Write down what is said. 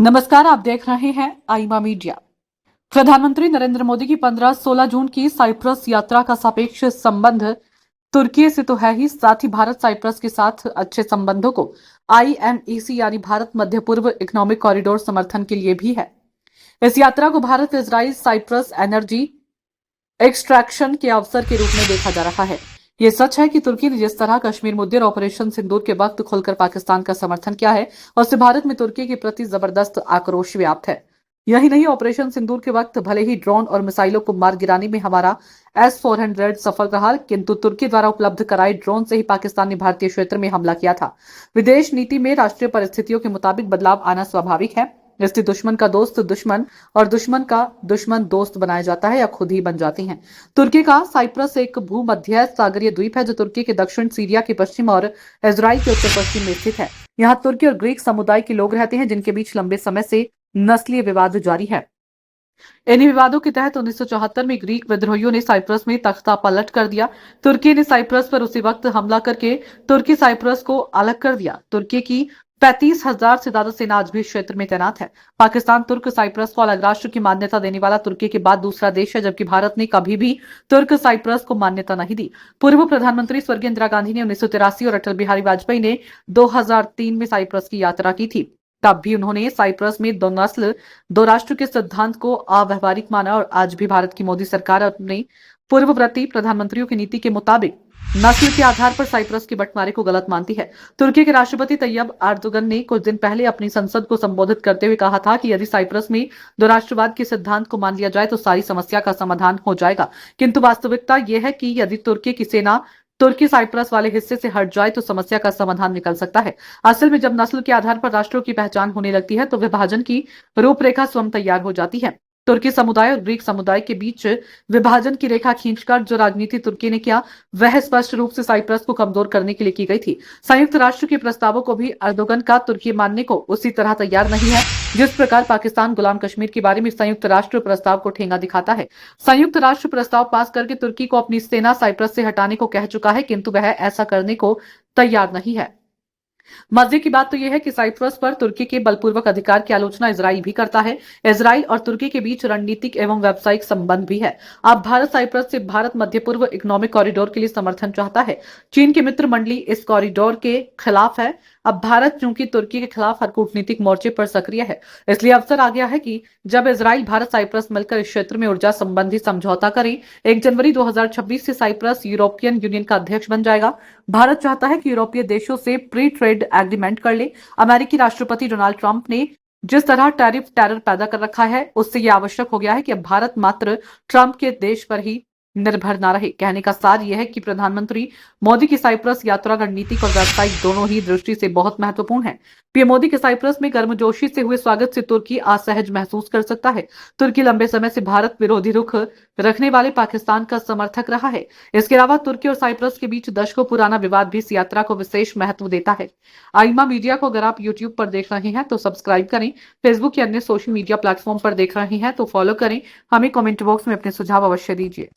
नमस्कार, आप देख रहे हैं आईमा मीडिया। प्रधानमंत्री नरेंद्र मोदी की 15-16 जून की साइप्रस यात्रा का सापेक्ष संबंध तुर्की से तो है ही, साथ ही भारत साइप्रस के साथ अच्छे संबंधों को IMEC यानी भारत मध्य पूर्व इकोनॉमिक कॉरिडोर समर्थन के लिए भी है। इस यात्रा को Bharat Israel Cyprus energy extraction के अवसर के रूप में देखा जा रहा है। ये सच है कि तुर्की ने जिस तरह कश्मीर मुद्दे और ऑपरेशन सिंदूर के वक्त खुलकर पाकिस्तान का समर्थन किया है, उससे भारत में तुर्की के प्रति जबरदस्त आक्रोश व्याप्त है। यही नहीं, ऑपरेशन सिंदूर के वक्त भले ही ड्रोन और मिसाइलों को मार गिराने में हमारा S-400 सफल रहा, किंतु तुर्की द्वारा उपलब्ध कराए ड्रोन से ही पाकिस्तान ने भारतीय क्षेत्र में हमला किया था। विदेश नीति में राष्ट्रीय परिस्थितियों के मुताबिक बदलाव आना स्वाभाविक है। इसलिए दुश्मन का दोस्त दुश्मन और दुश्मन का दुश्मन दोस्त बनाया जाता है या खुद ही बन जाते हैं। तुर्की का साइप्रस एक भूमध्य सागरीय द्वीप है जो तुर्की के दक्षिण, सीरिया के पश्चिम और इजराइल के उत्तर पश्चिम में स्थित है। यहाँ तुर्की और ग्रीक समुदाय के लोग रहते हैं जिनके बीच लंबे समय से नस्लीय विवाद जारी है। इन्हीं विवादों के तहत 1974 में ग्रीक विद्रोहियों ने साइप्रस में तख्ता पलट कर दिया। तुर्की ने साइप्रस पर उसी वक्त हमला करके तुर्की साइप्रस को अलग कर दिया। तुर्की की 35,000 से ज्यादा सेना आज भी क्षेत्र में तैनात है। पाकिस्तान तुर्क साइप्रस को अलग राष्ट्र की मान्यता देने वाला तुर्की के बाद दूसरा देश है, जबकि भारत ने कभी भी तुर्क साइप्रस को मान्यता नहीं दी। पूर्व प्रधानमंत्री स्वर्गीय इंदिरा गांधी ने 1983 और अटल बिहारी वाजपेयी ने 2003 में साइप्रस की यात्रा की थी। तब भी उन्होंने साइप्रस में दो नस्ल दो राष्ट्र के सिद्धांत को अव्यवहारिक माना और आज भी भारत की मोदी सरकार अपने पूर्ववर्ती प्रधानमंत्रियों की नीति के मुताबिक नस्ल के आधार पर साइप्रस के बंटवारे को गलत मानती है। तुर्की के राष्ट्रपति तैयब एर्दोगन ने कुछ दिन पहले अपनी संसद को संबोधित करते हुए कहा था कि यदि साइप्रस में दो राष्ट्रवाद के सिद्धांत को मान लिया जाए तो सारी समस्या का समाधान हो जाएगा, किंतु वास्तविकता यह है कि यदि तुर्की की सेना तुर्की साइप्रस वाले हिस्से से हट जाए तो समस्या का समाधान निकल सकता है। असल में जब नस्ल के आधार पर राष्ट्रों की पहचान होने लगती है तो विभाजन की रूपरेखा स्वयं तैयार हो जाती है। तुर्की समुदाय और ग्रीक समुदाय के बीच विभाजन की रेखा खींचकर जो राजनीति तुर्की ने किया वह स्पष्ट रूप से साइप्रस को कमजोर करने के लिए की गई थी। संयुक्त राष्ट्र के प्रस्तावों को भी एर्दोगन का तुर्की मानने को उसी तरह तैयार नहीं है जिस प्रकार पाकिस्तान गुलाम कश्मीर के बारे में संयुक्त राष्ट्र प्रस्ताव को ठेंगा दिखाता है। संयुक्त राष्ट्र प्रस्ताव पास करके तुर्की को अपनी सेना साइप्रस से हटाने को कह चुका है, किंतु वह ऐसा करने को तैयार नहीं है। मजे की बात तो यह है कि साइप्रस पर तुर्की के बलपूर्वक अधिकार की आलोचना इजराइल भी करता है। इजराइल और तुर्की के बीच रणनीतिक एवं व्यावसायिक संबंध भी है। अब भारत साइप्रस से भारत मध्य पूर्व इकोनॉमिक कॉरिडोर के लिए समर्थन चाहता है। चीन की मित्र मंडली इस कॉरिडोर के खिलाफ है। अब भारत चूंकि तुर्की के खिलाफ हर कूटनीतिक मोर्चे पर सक्रिय है, इसलिए अवसर आ गया है कि जब इजराइल भारत साइप्रस मिलकर इस क्षेत्र में ऊर्जा संबंधी समझौता करें। 1 जनवरी 2026 से साइप्रस यूरोपियन यूनियन का अध्यक्ष बन जाएगा। भारत चाहता है कि यूरोपीय देशों से प्री ट्रेड एग्रीमेंट कर ले। अमेरिकी राष्ट्रपति डोनाल्ड ट्रंप ने जिस तरह टैरिफ टेरर पैदा कर रखा है, उससे यह आवश्यक हो गया है कि अब भारत मात्र ट्रंप के देश पर ही निर्भर न रहे। कहने का सार यह है कि प्रधानमंत्री मोदी की साइप्रस यात्रा रणनीतिक और व्यावसायिक दोनों ही दृष्टि से बहुत महत्वपूर्ण है। पीएम मोदी के साइप्रस में गर्मजोशी से हुए स्वागत से तुर्की असहज महसूस कर सकता है। तुर्की लंबे समय से भारत विरोधी रुख रखने वाले पाकिस्तान का समर्थक रहा है। इसके अलावा तुर्की और साइप्रस के बीच दशकों पुराना विवाद भी इस यात्रा को विशेष महत्व देता है। आईमा मीडिया को अगर आप यूट्यूब पर देख रहे हैं तो सब्सक्राइब करें, फेसबुक या अन्य सोशल मीडिया प्लेटफॉर्म पर देख रहे हैं तो फॉलो करें। हमें कमेंट बॉक्स में अपने सुझाव अवश्य दीजिए।